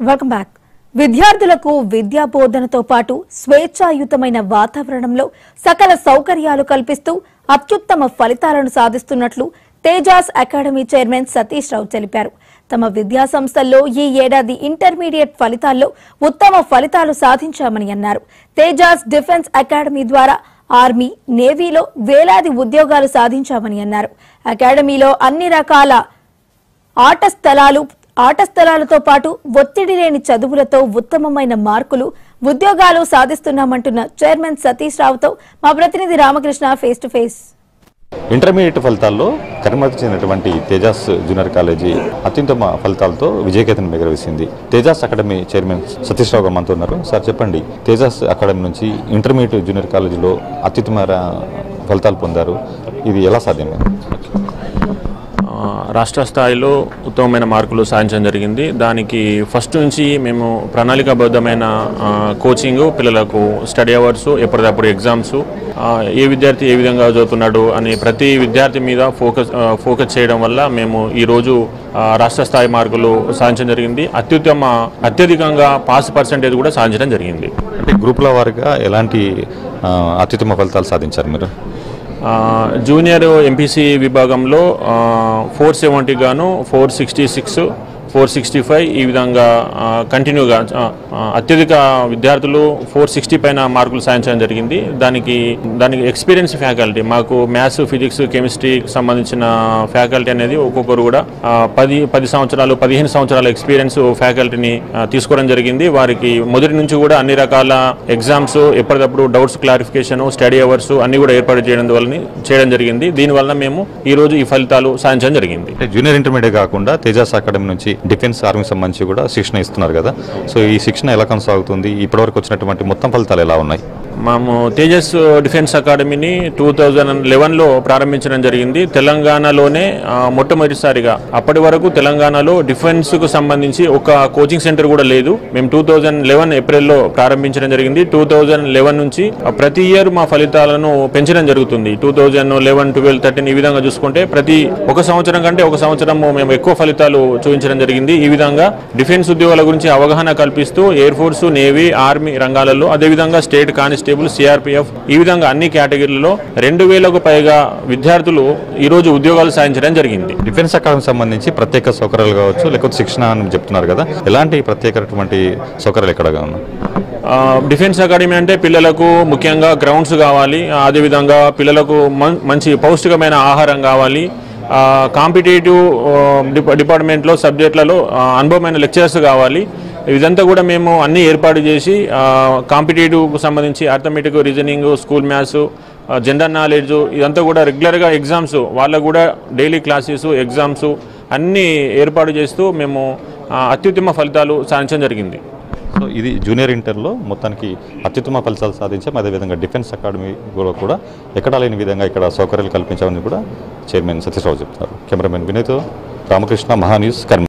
Welcome back. విద్యార్థులకు విద్యా బోధనతో పాటు స్వేచ్ఛాయుతమైన వాతావరణంలో సకల సౌకర్యాలు కల్పిస్తూ అత్యుత్తమ ఫలితాలను సాధిస్తున్నట్లు తేజాస్ అకాడమీ చైర్మన్ సతీష్ రావు తెలిపారు. తమ విద్యా సంస్థల్లో ఈ ఏడాది ఇంటర్మీడియట్ ఫలితాల్లో ఉత్తమ ఫలితాలు సాధించామని అన్నారు. తేజాస్ డిఫెన్స్ అకాడమీ ద్వారా ఆర్మీ, నేవీలో వేలాది ఉద్యోగాలు సాధించామని అన్నారు. అకాడమీలో అన్ని రకాల ఆట స్థలాలతో పాటు ఒత్తిడి లేని చదువులతో ఉత్తమమైన మార్కులు, ఉద్యోగాలు సాధిస్తున్నామంటున్న చైర్మన్ సతీష్ రావుతో మా ప్రతినిధి Ramakrishna face to face. Intermediate ఫలితాల్లో కరీంనగర్ చెందినటువంటి తేజాస్ జూనియర్ కాలేజీ అత్యుత్తమ ఫలితాలతో విజయకేతనం ఎగరవేసింది. తేజాస్ అకాడమీ చైర్మన్ సతీష్ రావు గారు మనతో ఉన్నారు. సార్ చెప్పండి, తేజాస్ అకాడమీ నుంచి ఇంటర్మీడియట్ జూనియర్ కాలేజీలో అత్యుత్తమ ఫలితాలు పొందారు. ఇది ఎలా సాధ్యమైంది? రాష్ట్ర స్థాయిలో ఉత్తమమైన మార్కులు సాధించడం జరిగింది. దానికి ఫస్ట్ నుంచి మేము ప్రణాళికాబద్ధమైన కోచింగ్, పిల్లలకు స్టడీ అవర్స్, ఎప్పటికప్పుడు ఎగ్జామ్స్, ఏ విద్యార్థి ఏ విధంగా చదువుతున్నాడు అని ప్రతి విద్యార్థి మీద ఫోకస్ చేయడం వల్ల మేము ఈరోజు రాష్ట్ర స్థాయి మార్కులు సాధించడం జరిగింది. అత్యధికంగా పాస్ పర్సెంటేజ్ కూడా సాధించడం జరిగింది. అంటే గ్రూపుల వారిగా ఎలాంటి అత్యుత్తమ ఫలితాలు సాధించారు మీరు? జూనియర్ ఎంపీసీ విభాగంలో 470 గాను 466, 465 ఈ విధంగా కంటిన్యూగా అత్యధిక విద్యార్థులు 460 పైన మార్కులు సాధించడం జరిగింది. దానికి ఎక్స్పీరియన్స్ ఫ్యాకల్టీ, మాకు మ్యాథ్స్, ఫిజిక్స్, కెమిస్ట్రీకి సంబంధించిన ఫ్యాకల్టీ అనేది ఒక్కొక్కరు కూడా 10 సంవత్సరాలు 15 సంవత్సరాల ఎక్స్పీరియన్స్ ఫ్యాకల్టీని తీసుకోవడం జరిగింది. వారికి మొదటి నుంచి కూడా అన్ని రకాల ఎగ్జామ్స్, ఎప్పటికప్పుడు డౌట్స్ క్లారిఫికేషన్, స్టడీ అవర్స్ అన్ని కూడా ఏర్పాటు చేయడం జరిగింది. దీనివల్ల మేము ఈరోజు ఈ ఫలితాలు సాధించడం జరిగింది. జూనియర్ ఇంటర్మీడియట్ కాకుండా తేజాస్ అకాడమీ నుంచి డిఫెన్స్, ఆర్మీ సంబంధించి కూడా శిక్షణ ఇస్తున్నారు కదా. సో ఈ శిక్షణ ఎలా కొనసాగుతుంది? ఇప్పటివరకు వచ్చినటువంటి మొత్తం ఫలితాలు ఎలా ఉన్నాయి? మేము తేజస్ డిఫెన్స్ అకాడమీని 2011లో ప్రారంభించడం జరిగింది. తెలంగాణలోనే మొట్టమొదటిసారిగా. అప్పటి వరకు తెలంగాణలో డిఫెన్స్కు సంబంధించి ఒక కోచింగ్ సెంటర్ కూడా లేదు. మేము 2011 ఏప్రిల్లో ప్రారంభించడం జరిగింది. 2011 నుంచి ప్రతి ఇయర్ మా ఫలితాలను పెంచడం జరుగుతుంది. 2011, 12, 13 ఈ విధంగా చూసుకుంటే ప్రతి ఒక సంవత్సరం కంటే ఒక సంవత్సరం మేము ఎక్కువ ఫలితాలు చూపించడం జరిగింది. ఈ విధంగా డిఫెన్స్ ఉద్యోగాల గురించి అవగాహన కల్పిస్తూ ఎయిర్ ఫోర్స్, నేవీ, ఆర్మీ రంగాలలో, అదేవిధంగా స్టేట్ కానిస్టేబుల్, సిఆర్పిఎఫ్ ఈ విధంగా అన్ని కేటగిరీలలో 2000కు పైగా విద్యార్థులు ఈరోజు ఉద్యోగాలు సాధించడం జరిగింది. డిఫెన్స్ అకాడమీ సంబంధించి ప్రత్యేక సౌకర్యాలు కావచ్చు, లేకపోతే శిక్షణ అని చెప్తున్నారు కదా, ఎలాంటి ప్రత్యేకటువంటి సౌకర్యాలు ఎక్కడగా ఉన్నాయి? డిఫెన్స్ అకాడమీ అంటే పిల్లలకు ముఖ్యంగా గ్రౌండ్స్ కావాలి, అదేవిధంగా పిల్లలకు మంచి పౌష్టికమైన ఆహారం కావాలి, కాంపిటేటివ్ డిపార్ట్మెంట్లో సబ్జెక్టులలో అనుభవమైన లెక్చరర్స్ కావాలి. ఇదంతా కూడా మేము అన్నీ ఏర్పాటు చేసి కాంపిటేటివ్కు సంబంధించి arithmetic, reasoning, school maths, general knowledge ఇదంతా కూడా రెగ్యులర్గా ఎగ్జామ్స్, వాళ్ళకు కూడా డైలీ క్లాసెస్, ఎగ్జామ్స్ అన్నీ ఏర్పాటు చేస్తూ మేము అత్యుత్తమ ఫలితాలు సాధించడం జరిగింది. సో ఇది జూనియర్ ఇంటర్లో మొత్తానికి అత్యుత్తమ ఫలితాలు సాధించాం. అదేవిధంగా డిఫెన్స్ అకాడమీ కూడా ఎక్కడా లేని విధంగా ఇక్కడ సౌకర్యాలు కల్పించామని కూడా చైర్మన్ సతీష్ రావు చెప్తున్నారు. కెమెరామెన్ వినయ్తో రామకృష్ణ, మహా న్యూస్, కరీంనగర్.